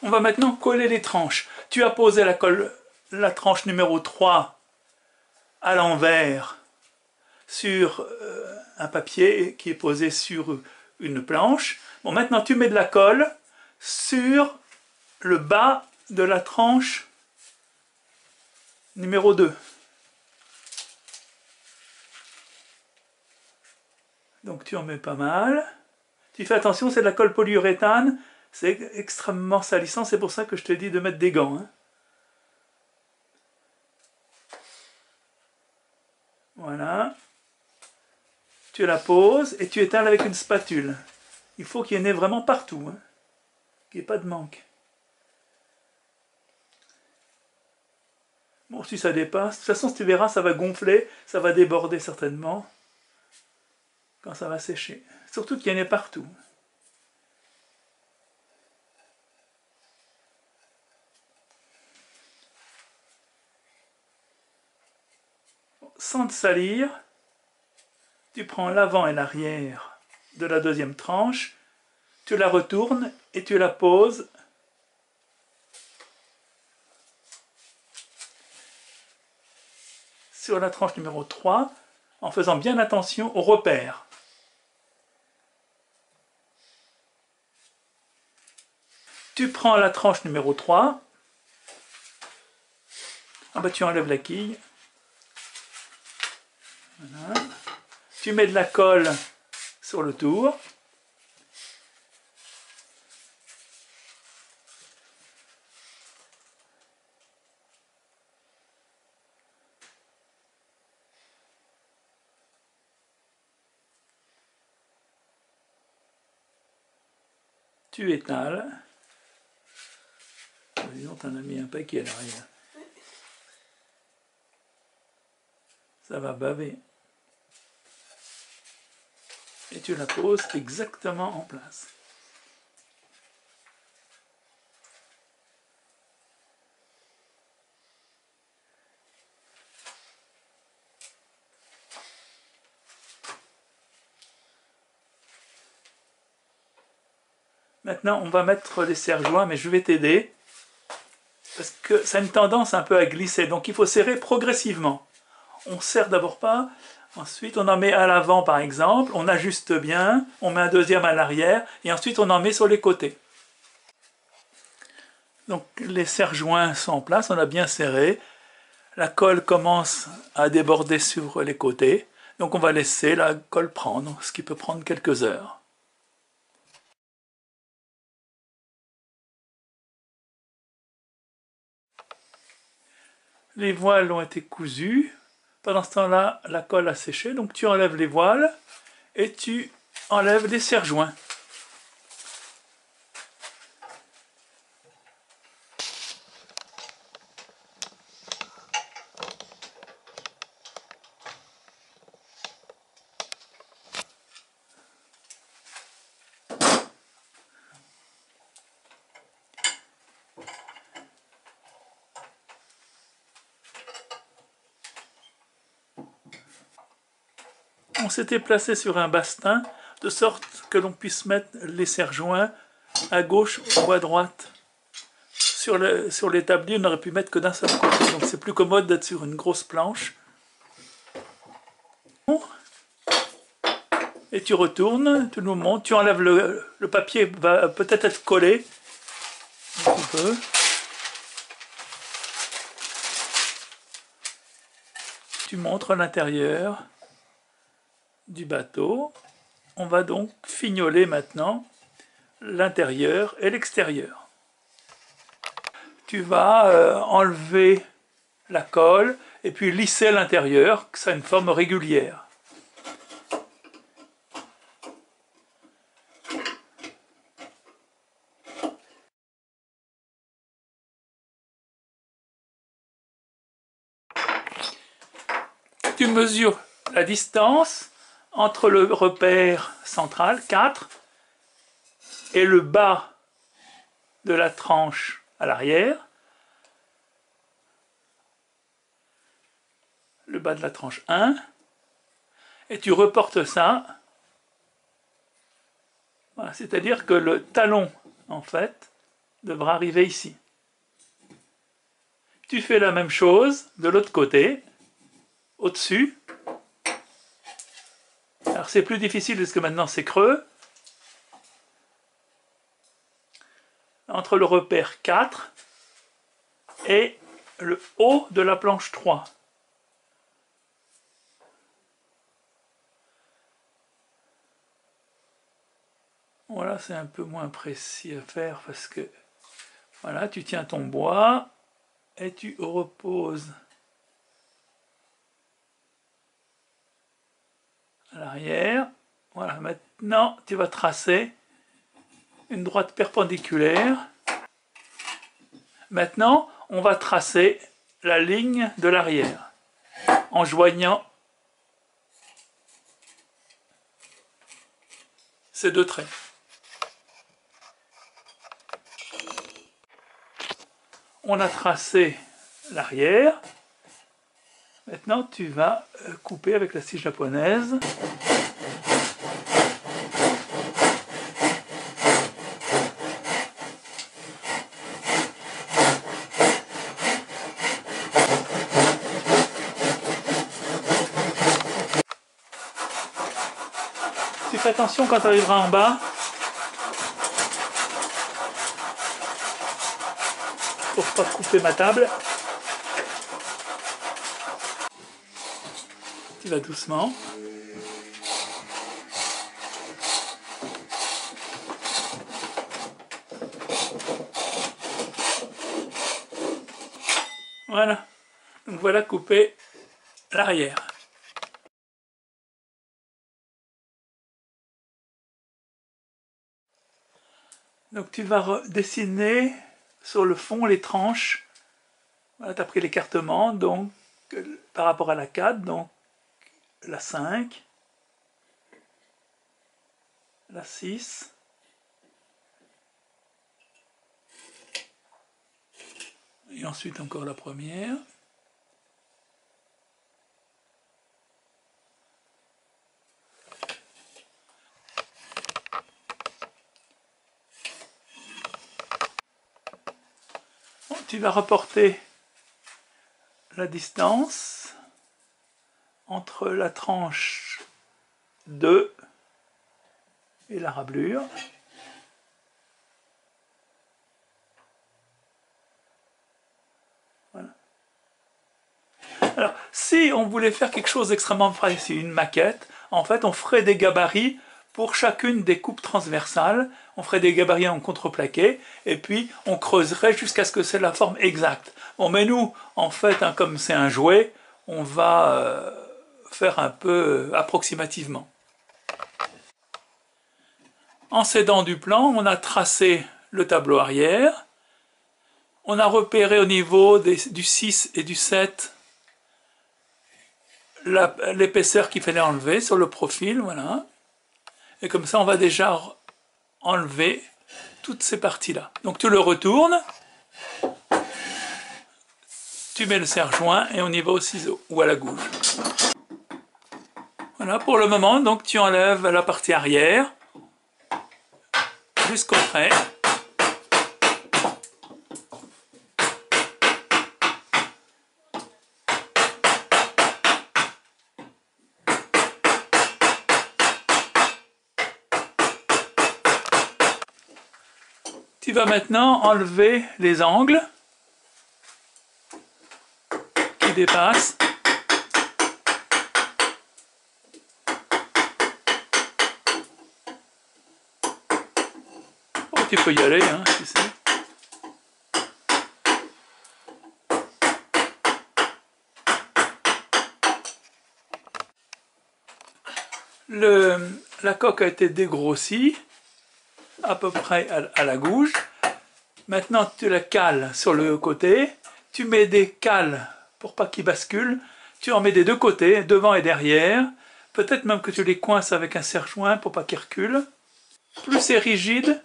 On va maintenant coller les tranches. Tu as posé la tranche numéro 3 à l'envers sur un papier qui est posé sur une planche. Bon, maintenant tu mets de la colle sur le bas de la tranche numéro 2. Donc tu en mets pas mal. Tu fais attention, c'est de la colle polyuréthane, c'est extrêmement salissant, c'est pour ça que je te dis de mettre des gants. Hein. Voilà. Tu la poses et tu étales avec une spatule. Il faut qu'il y en ait vraiment partout, hein. Qu'il n'y ait pas de manque. Bon, si ça dépasse, de toute façon, tu verras, ça va gonfler, ça va déborder certainement, quand ça va sécher. Surtout qu'il y en ait partout. Sans te salir, tu prends l'avant et l'arrière de la deuxième tranche, tu la retournes et tu la poses sur la tranche numéro 3 en faisant bien attention aux repères. Tu prends la tranche numéro 3, tu enlèves la quille. Voilà. Tu mets de la colle sur le tour. Tu étales. Disons, t'en as mis un paquet à l'arrière. Ça va baver. Et tu la poses exactement en place. Maintenant, on va mettre les serre-joints, mais je vais t'aider. Parce que ça a une tendance un peu à glisser, donc il faut serrer progressivement. On serre d'abord pas, ensuite on en met à l'avant par exemple, on ajuste bien, on met un deuxième à l'arrière, et ensuite on en met sur les côtés. Donc les serre-joints sont en place, on a bien serré. La colle commence à déborder sur les côtés, donc on va laisser la colle prendre, ce qui peut prendre quelques heures. Les voiles ont été cousues. Pendant ce temps-là, la colle a séché, donc tu enlèves les voiles et tu enlèves les serre-joints. On s'était placé sur un bastin de sorte que l'on puisse mettre les serre-joints à gauche ou à droite. Sur l'établi, on n'aurait pu mettre que d'un seul côté, donc c'est plus commode d'être sur une grosse planche. Et tu retournes, tu nous montres, tu enlèves le papier, va peut-être être collé un petit peu. Tu montres l'intérieur du bateau. On va donc fignoler maintenant l'intérieur et l'extérieur. Tu vas enlever la colle et puis lisser l'intérieur, que ça a une forme régulière. Tu mesures la distance entre le repère central, 4, et le bas de la tranche à l'arrière, le bas de la tranche 1, et tu reportes ça. Voilà, c'est-à-dire que le talon, en fait, devra arriver ici. Tu fais la même chose de l'autre côté, au-dessus. Alors c'est plus difficile parce que maintenant c'est creux. Entre le repère 4 et le haut de la planche 3. Voilà, c'est un peu moins précis à faire parce que voilà, tu tiens ton bois et tu reposes à l'arrière. Voilà, maintenant tu vas tracer une droite perpendiculaire. Maintenant, on va tracer la ligne de l'arrière en joignant ces deux traits. On a tracé l'arrière. Maintenant, tu vas couper avec la scie japonaise. Tu fais attention quand tu arriveras en bas. Pour pas couper ma table. Tu vas doucement. Voilà. Donc voilà couper l'arrière. Donc tu vas dessiner sur le fond les tranches. Voilà, tu as pris l'écartement donc par rapport à la 4, donc la 5, la 6, et ensuite encore la première. Bon, tu vas reporter la distance entre la tranche 2 et la rablure. Voilà. Alors, si on voulait faire quelque chose d'extrêmement précis, une maquette, en fait, on ferait des gabarits pour chacune des coupes transversales. On ferait des gabarits en contreplaqué, et puis on creuserait jusqu'à ce que c'est la forme exacte. Bon, mais nous, en fait, hein, comme c'est un jouet, on va faire un peu approximativement. En s'aidant du plan, on a tracé le tableau arrière. On a repéré au niveau du 6 et du 7 l'épaisseur qu'il fallait enlever sur le profil, voilà. Et comme ça, on va déjà enlever toutes ces parties-là. Donc tu le retournes, tu mets le serre-joint et on y va au ciseau ou à la gouge. Voilà, pour le moment, donc tu enlèves la partie arrière jusqu'au trait. Tu vas maintenant enlever les angles qui dépassent. Oh, tu peux y aller, hein, tu sais. La coque a été dégrossie, à peu près à la gouge. Maintenant, tu la cales sur le côté. Tu mets des cales pour pas qu'ils basculent. Tu en mets des deux côtés, devant et derrière. Peut-être même que tu les coinces avec un serre-joint pour pas qu'ils reculent. Plus c'est rigide,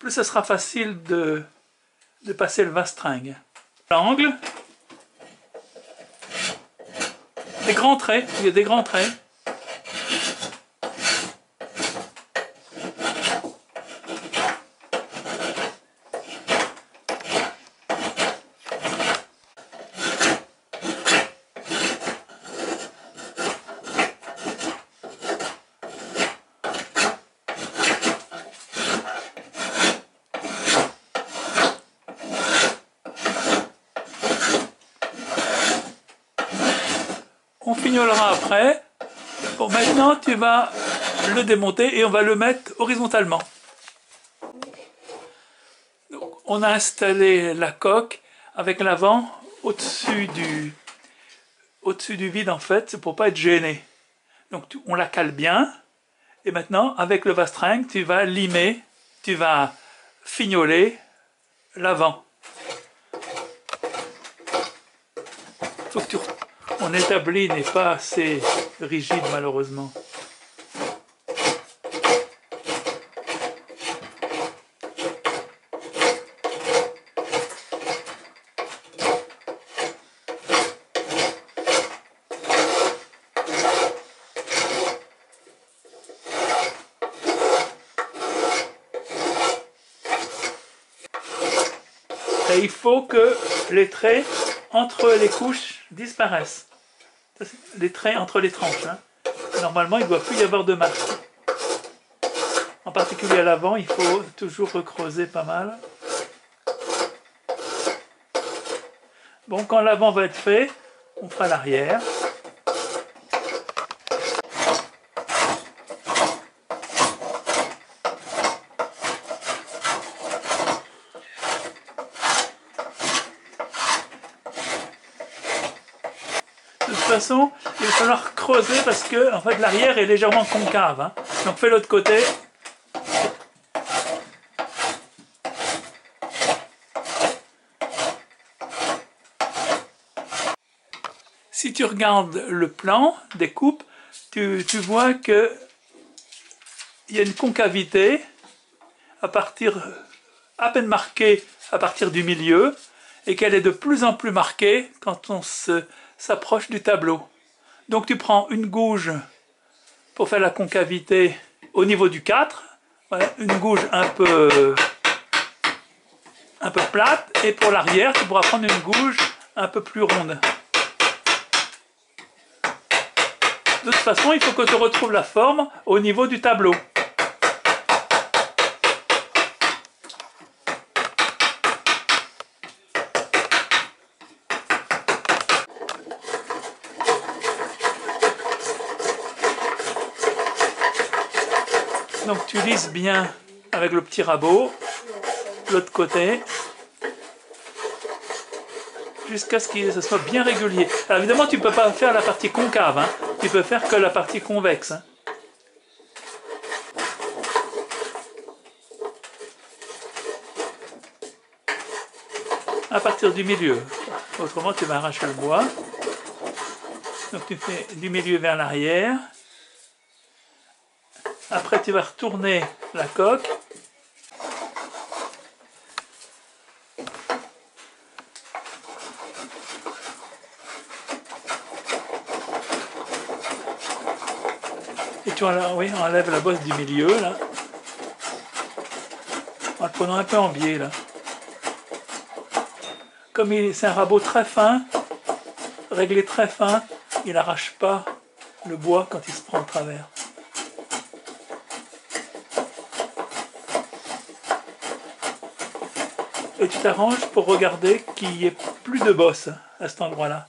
plus ça sera facile de passer le vastringue. L'angle. Des grands traits, il y a des grands traits. on fignolera après. Bon, maintenant tu vas le démonter et on va le mettre horizontalement. Donc, on a installé la coque avec l'avant au-dessus du vide en fait, c'est pour pas être gêné. Donc on la cale bien. Et maintenant, avec le vastringue, tu vas limer, tu vas fignoler l'avant. Faut que mon établi n'est pas assez rigide malheureusement. Et il faut que les traits entre les couches disparaissent. Les traits entre les tranches. Hein. Normalement, il ne doit plus y avoir de marque. En particulier à l'avant, il faut toujours recreuser pas mal. Bon, quand l'avant va être fait, on fera l'arrière. De toute façon, il va falloir creuser parce que en fait, l'arrière est légèrement concave. Hein. Donc fais l'autre côté. Si tu regardes le plan des coupes, tu vois que il y a une concavité à peine marquée à partir du milieu et qu'elle est de plus en plus marquée quand on s'approche du tableau. Donc tu prends une gouge pour faire la concavité au niveau du 4, voilà, une gouge un peu plate, et pour l'arrière tu pourras prendre une gouge un peu plus ronde. De toute façon, il faut que tu retrouves la forme au niveau du tableau. Donc tu lisses bien avec le petit rabot, l'autre côté, jusqu'à ce que ce soit bien régulier. Alors évidemment, tu ne peux pas faire la partie concave, hein. Tu peux faire que la partie convexe. Hein. À partir du milieu. Autrement, tu vas arracher le bois. Donc tu fais du milieu vers l'arrière. Après, tu vas retourner la coque. Et tu enlèves la bosse du milieu, là. En le prenant un peu en biais, là. Comme c'est un rabot très fin, réglé très fin, il n'arrache pas le bois quand il se prend de travers. Et tu t'arranges pour regarder qu'il n'y ait plus de bosse à cet endroit-là.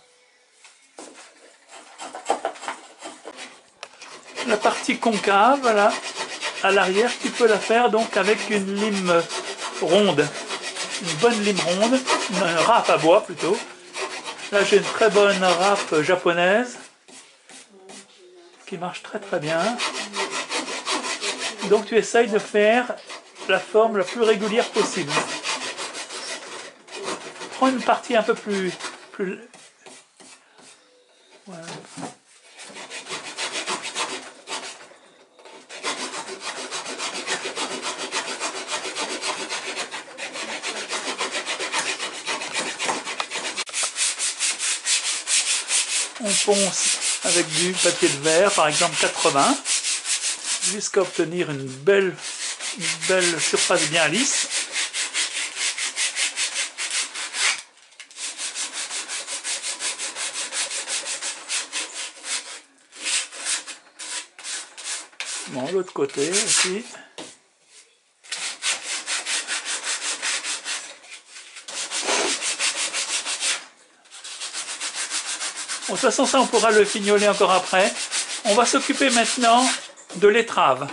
La partie concave, là, à l'arrière, tu peux la faire donc avec une lime ronde. Une bonne lime ronde, une râpe à bois plutôt. Là, j'ai une très bonne râpe japonaise qui marche très très bien. Donc tu essayes de faire la forme la plus régulière possible. Prends une partie un peu plus... Voilà. On ponce avec du papier de verre, par exemple 80, jusqu'à obtenir une belle surface bien lisse. Bon, l'autre côté aussi. toute façon, ça, on pourra le fignoler encore après. On va s'occuper maintenant de l'étrave.